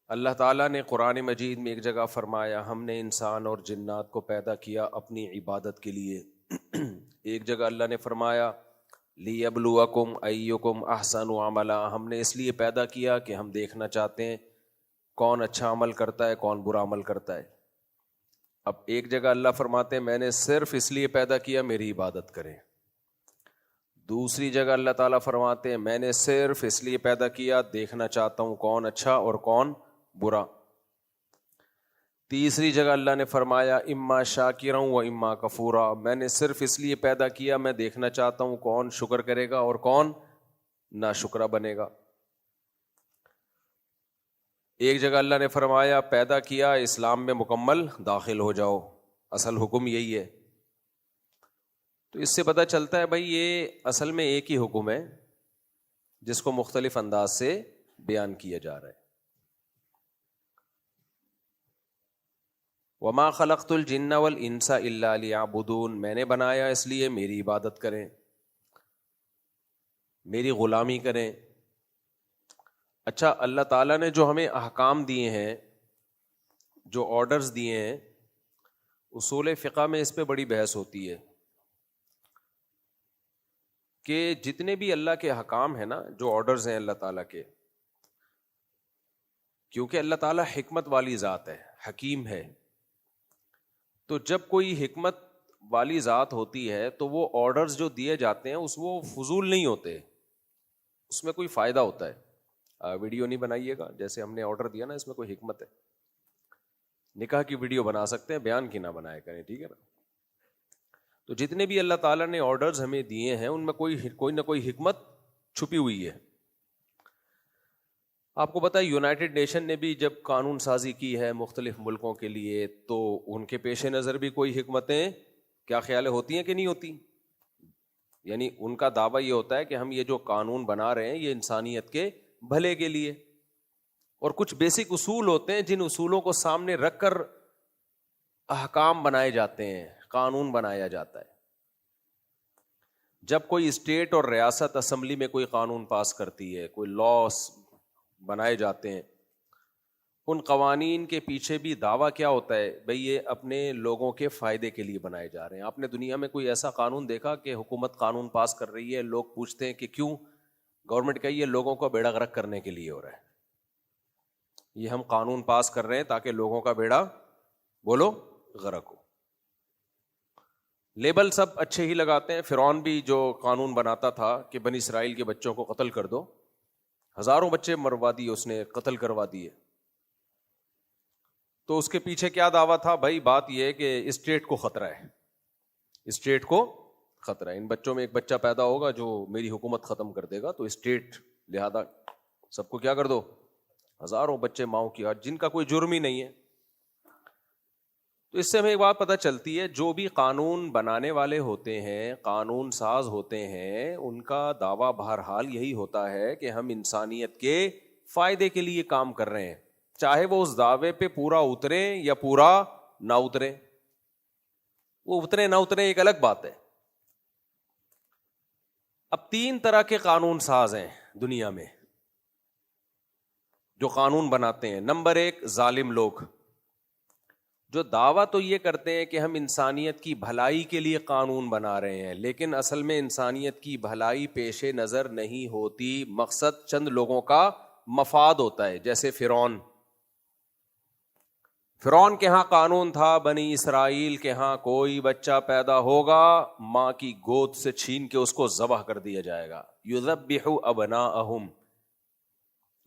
اللہ تعالیٰ نے قرآن مجید میں ایک جگہ فرمایا ہم نے انسان اور جنات کو پیدا کیا اپنی عبادت کے لیے. ایک جگہ اللہ نے فرمایا لیبلوکم ایکم احسن عملا، ہم نے اس لیے پیدا کیا کہ ہم دیکھنا چاہتے ہیں کون اچھا عمل کرتا ہے کون برا عمل کرتا ہے. اب ایک جگہ اللہ فرماتے ہیں میں نے صرف اس لیے پیدا کیا میری عبادت کریں. دوسری جگہ اللہ تعالیٰ فرماتے ہیں میں نے صرف اس لیے پیدا کیا دیکھنا چاہتا ہوں کون اچھا اور کون برا. تیسری جگہ اللہ نے فرمایا اما شاکرا و اما کفورا، میں نے صرف اس لیے پیدا کیا میں دیکھنا چاہتا ہوں کون شکر کرے گا اور کون ناشکرا بنے گا. ایک جگہ اللہ نے فرمایا پیدا کیا اسلام میں مکمل داخل ہو جاؤ، اصل حکم یہی ہے. تو اس سے پتہ چلتا ہے بھائی یہ اصل میں ایک ہی حکم ہے جس کو مختلف انداز سے بیان کیا جا رہا ہے. وما خلقت الجن والانس الا لیعبدون، میں نے بنایا اس لیے میری عبادت کریں، میری غلامی کریں. اچھا اللہ تعالیٰ نے جو ہمیں احکام دیے ہیں، جو آرڈرز دیے ہیں، اصول فقہ میں اس پہ بڑی بحث ہوتی ہے کہ جتنے بھی اللہ کے احکام ہیں نا، جو آرڈرز ہیں اللہ تعالیٰ کے، کیونکہ اللہ تعالیٰ حکمت والی ذات ہے، حکیم ہے، تو جب کوئی حکمت والی ذات ہوتی ہے تو وہ آرڈرز جو دیے جاتے ہیں وہ فضول نہیں ہوتے، اس میں کوئی فائدہ ہوتا ہے. ویڈیو نہیں بنائیے گا، جیسے ہم نے آرڈر دیا نا اس میں کوئی حکمت ہے. نکاح کی ویڈیو بنا سکتے ہیں، بیان کی نہ بنائے کریں، ٹھیک ہے نا. تو جتنے بھی اللہ تعالیٰ نے آرڈرز ہمیں دیے ہیں ان میں کوئی نہ کوئی حکمت چھپی ہوئی ہے. آپ کو پتہ ہے یونائٹڈ نیشن نے بھی جب قانون سازی کی ہے مختلف ملکوں کے لیے تو ان کے پیش نظر بھی کوئی حکمتیں کیا خیال ہوتی ہیں کہ نہیں ہوتی. یعنی ان کا دعویٰ یہ ہوتا ہے کہ ہم یہ جو قانون بنا رہے ہیں یہ انسانیت کے بھلے کے لیے، اور کچھ بیسک اصول ہوتے ہیں جن اصولوں کو سامنے رکھ کر احکام بنائے جاتے ہیں، قانون بنایا جاتا ہے. جب کوئی اسٹیٹ اور ریاست اسمبلی میں کوئی قانون پاس کرتی ہے، کوئی لاس بنائے جاتے ہیں، ان قوانین کے پیچھے بھی دعویٰ کیا ہوتا ہے بھئی یہ اپنے لوگوں کے فائدے کے لیے بنائے جا رہے ہیں. آپ نے دنیا میں کوئی ایسا قانون دیکھا کہ حکومت قانون پاس کر رہی ہے لوگ پوچھتے ہیں کہ کیوں؟ گورنمنٹ کا یہ لوگوں کو بیڑا غرق کرنے کے لیے ہو رہا ہے، یہ ہم قانون پاس کر رہے ہیں تاکہ لوگوں کا بیڑا بولو غرق ہو. لیبل سب اچھے ہی لگاتے ہیں. فرعون بھی جو قانون بناتا تھا کہ بنی اسرائیل کے بچوں کو قتل کر دو، ہزاروں بچے مروا دیے اس نے، قتل کروا دیے. تو اس کے پیچھے کیا دعویٰ تھا بھائی؟ بات یہ ہے کہ اسٹیٹ کو خطرہ ہے، اسٹیٹ کو خطرہ ہے، ان بچوں میں ایک بچہ پیدا ہوگا جو میری حکومت ختم کر دے گا، تو اسٹیٹ لہذا سب کو کیا کر دو، ہزاروں بچے ماؤں کی جن کا کوئی جرم ہی نہیں ہے. تو اس سے ہمیں ایک بات پتہ چلتی ہے جو بھی قانون بنانے والے ہوتے ہیں، قانون ساز ہوتے ہیں، ان کا دعویٰ بہرحال یہی ہوتا ہے کہ ہم انسانیت کے فائدے کے لیے کام کر رہے ہیں، چاہے وہ اس دعوے پہ پورا اتریں یا پورا نہ اتریں. وہ اترے نہ اترے ایک الگ بات ہے. اب 3 طرح کے قانون ساز ہیں دنیا میں جو قانون بناتے ہیں. نمبر 1 ظالم لوگ، جو دعویٰ تو یہ کرتے ہیں کہ ہم انسانیت کی بھلائی کے لیے قانون بنا رہے ہیں، لیکن اصل میں انسانیت کی بھلائی پیش نظر نہیں ہوتی، مقصد چند لوگوں کا مفاد ہوتا ہے. جیسے فرعون کے ہاں قانون تھا بنی اسرائیل کے ہاں کوئی بچہ پیدا ہوگا ماں کی گود سے چھین کے اس کو ذبح کر دیا جائے گا. یذبح ابناءہم،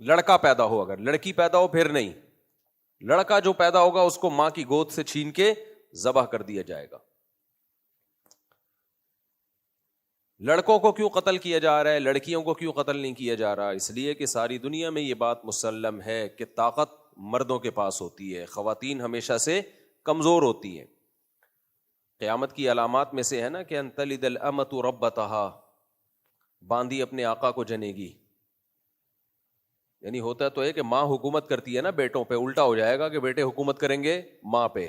لڑکا پیدا ہو، اگر لڑکی پیدا ہو پھر نہیں، لڑکا جو پیدا ہوگا اس کو ماں کی گود سے چھین کے ذبح کر دیا جائے گا. لڑکوں کو کیوں قتل کیا جا رہا ہے، لڑکیوں کو کیوں قتل نہیں کیا جا رہا؟ اس لیے کہ ساری دنیا میں یہ بات مسلم ہے کہ طاقت مردوں کے پاس ہوتی ہے، خواتین ہمیشہ سے کمزور ہوتی ہیں. قیامت کی علامات میں سے ہے نا کہ ان تلد الامۃ ربتہا، باندی اپنے آقا کو جنے گی. یعنی ہوتا تو ہے کہ ماں حکومت کرتی ہے نا بیٹوں پہ، الٹا ہو جائے گا کہ بیٹے حکومت کریں گے ماں پہ.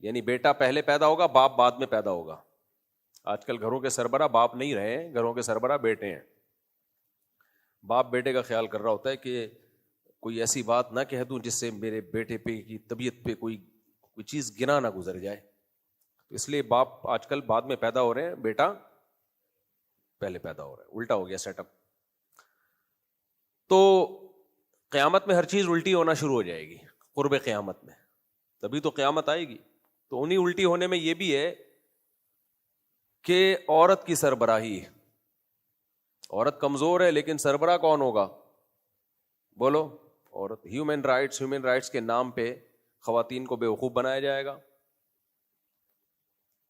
یعنی بیٹا پہلے پیدا ہوگا، باپ بعد میں پیدا ہوگا. آج کل گھروں کے سربراہ باپ نہیں رہے ہیں، گھروں کے سربراہ بیٹے ہیں. باپ بیٹے کا خیال کر رہا ہوتا ہے کہ کوئی ایسی بات نہ کہہ دوں جس سے میرے بیٹے پہ کی طبیعت پہ کوئی چیز گنا نہ گزر جائے. تو اس لیے باپ آج کل بعد میں پیدا ہو رہے ہیں, بیٹا پہلے پیدا ہو رہا ہے, الٹا ہو گیا سیٹ اپ. تو قیامت میں ہر چیز الٹی ہونا شروع ہو جائے گی, قرب قیامت میں, تبھی تو قیامت آئے گی. تو انہیں الٹی ہونے میں یہ بھی ہے کہ عورت کی سربراہی, عورت کمزور ہے لیکن سربراہ کون ہوگا؟ بولو, عورت. ہیومن رائٹس کے نام پہ خواتین کو بیوقوف بنایا جائے گا.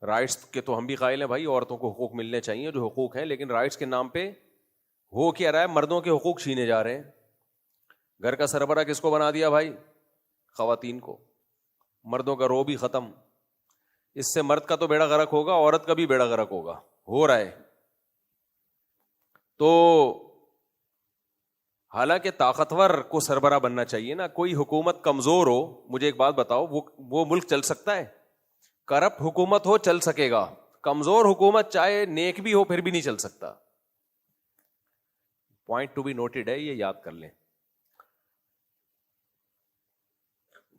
رائٹس کے تو ہم بھی قائل ہیں بھائی, عورتوں کو حقوق ملنے چاہیے جو حقوق ہیں, لیکن رائٹس کے نام پہ ہو کیا رہا ہے؟ مردوں کے حقوق چھینے جا رہے ہیں. گھر کا سربراہ کس کو بنا دیا بھائی؟ خواتین کو. مردوں کا رو بھی ختم. اس سے مرد کا تو بیڑا غرق ہوگا, عورت کا بھی بیڑا غرق ہوگا, ہو رہا ہے. تو حالانکہ طاقتور کو سربراہ بننا چاہیے نا. کوئی حکومت کمزور ہو, مجھے ایک بات بتاؤ, وہ ملک چل سکتا ہے؟ کرپٹ حکومت ہو چل سکے گا, کمزور حکومت چاہے نیک بھی ہو پھر بھی نہیں چل سکتا. پوائنٹ ٹو بی نوٹڈ ہے, یہ یاد کر لیں.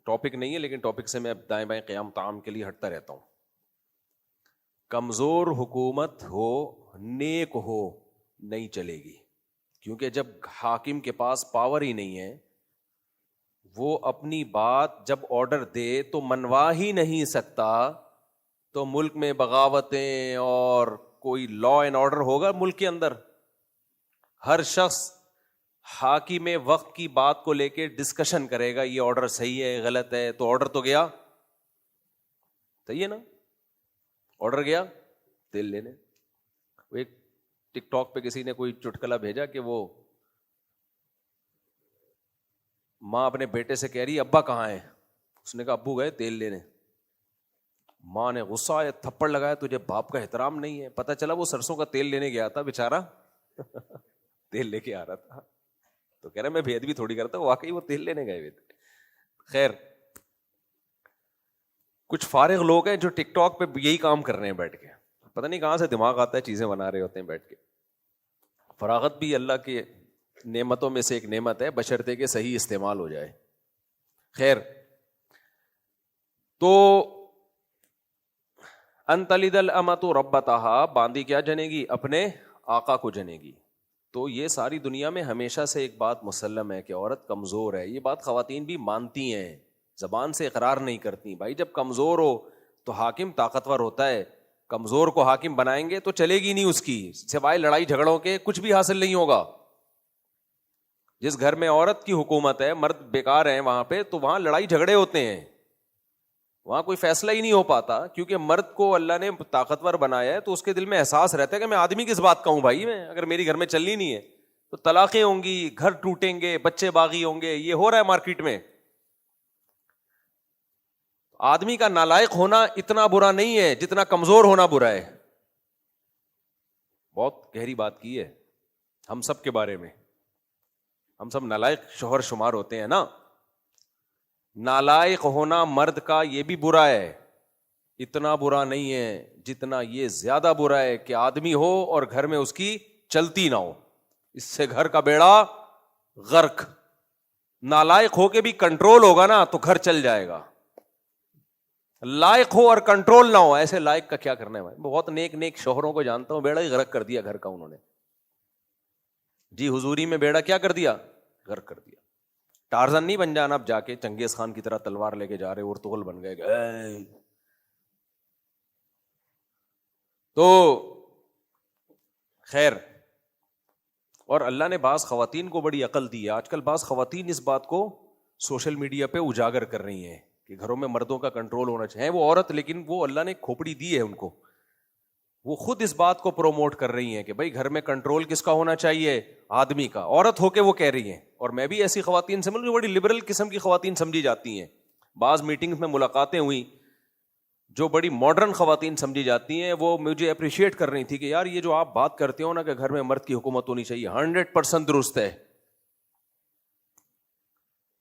ٹاپک نہیں ہے لیکن ٹاپک سے میں دائیں بائیں قیام طعام کے لیے ہٹتا رہتا ہوں. کمزور حکومت ہو, نیک ہو, نہیں چلے گی. کیونکہ جب حاکم کے پاس پاور ہی نہیں ہے, وہ اپنی بات جب آرڈر دے تو منوا ہی نہیں سکتا, تو ملک میں بغاوتیں اور کوئی لا اینڈ آرڈر ہوگا ملک کے اندر؟ ہر شخص حاکم وقت کی بات کو لے کے ڈسکشن کرے گا, یہ آرڈر صحیح ہے غلط ہے, تو آرڈر تو گیا, صحیح ہے نا, آرڈر گیا تیل لینے. وہ ایک ٹک ٹاک پہ کسی نے کوئی چٹکلا بھیجا کہ وہ ماں اپنے بیٹے سے کہہ رہی ابا کہاں ہے؟ اس نے کہا ابو گئے تیل لینے. ماں نے غصہ آیا, تھپڑ لگایا, تجھے باپ کا احترام نہیں ہے. پتہ چلا وہ سرسوں کا تیل لینے گیا تھا بیچارہ, تیل لے کے آ رہا تھا. تو کہہ رہا میں بھید بھی تھوڑی کرتا, واقعی وہ تیل لینے گئے ہوئے تھے. خیر, کچھ فارغ لوگ ہیں جو ٹک ٹاک پہ یہی کام کر رہے ہیں بیٹھ کے, پتہ نہیں کہاں سے دماغ آتا ہے, چیزیں بنا رہے ہوتے ہیں بیٹھ کے. فراغت بھی اللہ کی نعمتوں میں سے ایک نعمت ہے, بشرطے کہ صحیح استعمال ہو جائے. خیر, تو ان تلد الامۃ ربتہا, باندی کیا جنے گی؟ اپنے آقا کو جنے گی. تو یہ ساری دنیا میں ہمیشہ سے ایک بات مسلم ہے کہ عورت کمزور ہے. یہ بات خواتین بھی مانتی ہیں, زبان سے اقرار نہیں کرتی. بھائی جب کمزور ہو تو حاکم طاقتور ہوتا ہے, کمزور کو حاکم بنائیں گے تو چلے گی نہیں اس کی, سوائے لڑائی جھگڑوں کے کچھ بھی حاصل نہیں ہوگا. جس گھر میں عورت کی حکومت ہے, مرد بیکار ہیں وہاں پہ, تو وہاں لڑائی جھگڑے ہوتے ہیں, وہاں کوئی فیصلہ ہی نہیں ہو پاتا. کیونکہ مرد کو اللہ نے طاقتور بنایا ہے تو اس کے دل میں احساس رہتا ہے کہ میں آدمی کس بات کا ہوں بھائی, میں اگر میری گھر میں چلنی نہیں ہے تو طلاقیں ہوں گی, گھر ٹوٹیں گے, بچے باغی ہوں گے. یہ ہو رہا ہے مارکیٹ میں. آدمی کا نالائق ہونا اتنا برا نہیں ہے جتنا کمزور ہونا برا ہے. بہت گہری بات کی ہے ہم سب کے بارے میں. ہم سب نالائق شوہر شمار ہوتے ہیں نا. نالائق ہونا مرد کا یہ بھی برا ہے, اتنا برا نہیں ہے جتنا یہ زیادہ برا ہے کہ آدمی ہو اور گھر میں اس کی چلتی نہ ہو. اس سے گھر کا بیڑا غرق. نالائق ہو کے بھی کنٹرول ہوگا نا تو گھر چل جائے گا. لائق ہو اور کنٹرول نہ ہو, ایسے لائق کا کیا کرنا ہے بھائی. بہت نیک شوہروں کو جانتا ہوں, بیڑا ہی غرق کر دیا گھر کا انہوں نے. جی حضوری میں بیڑا کیا کر دیا؟ غرق کر دیا. ٹارزن نہیں بن جانا اب جا کے چنگیز خان کی طرح تلوار لے کے جا رہے, ارطغرل بن گئے. تو خیر, اور اللہ نے بعض خواتین کو بڑی عقل دی ہے. آج کل بعض خواتین اس بات کو سوشل میڈیا پہ اجاگر کر رہی ہیں کہ گھروں میں مردوں کا کنٹرول ہونا چاہیے. وہ عورت, لیکن وہ اللہ نے کھوپڑی دی ہے ان کو, وہ خود اس بات کو پروموٹ کر رہی ہیں کہ بھائی گھر میں کنٹرول کس کا ہونا چاہیے؟ آدمی کا. عورت ہو کے وہ کہہ رہی ہیں. اور میں بھی ایسی خواتین سے ملوں جو بڑی لبرل قسم کی خواتین سمجھی جاتی ہیں. بعض میٹنگز میں ملاقاتیں ہوئی جو بڑی ماڈرن خواتین سمجھی جاتی ہیں, وہ مجھے اپریشیٹ کر رہی تھی کہ یار یہ جو آپ بات کرتے ہو نا کہ گھر میں مرد کی حکومت ہونی چاہیے, 100% درست ہے.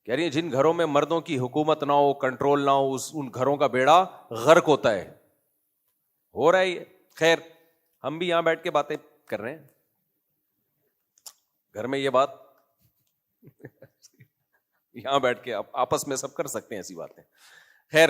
کہہ رہی ہیں جن گھروں میں مردوں کی حکومت نہ ہو, کنٹرول نہ ہو, ان گھروں کا بیڑا غرق ہوتا ہے. ہو رہا ہے یہ. خیر, ہم بھی یہاں بیٹھ کے باتیں کر رہے ہیں, گھر میں یہ بات یہاں بیٹھ کے آپ آپس میں سب کر سکتے ہیں ایسی باتیں. خیر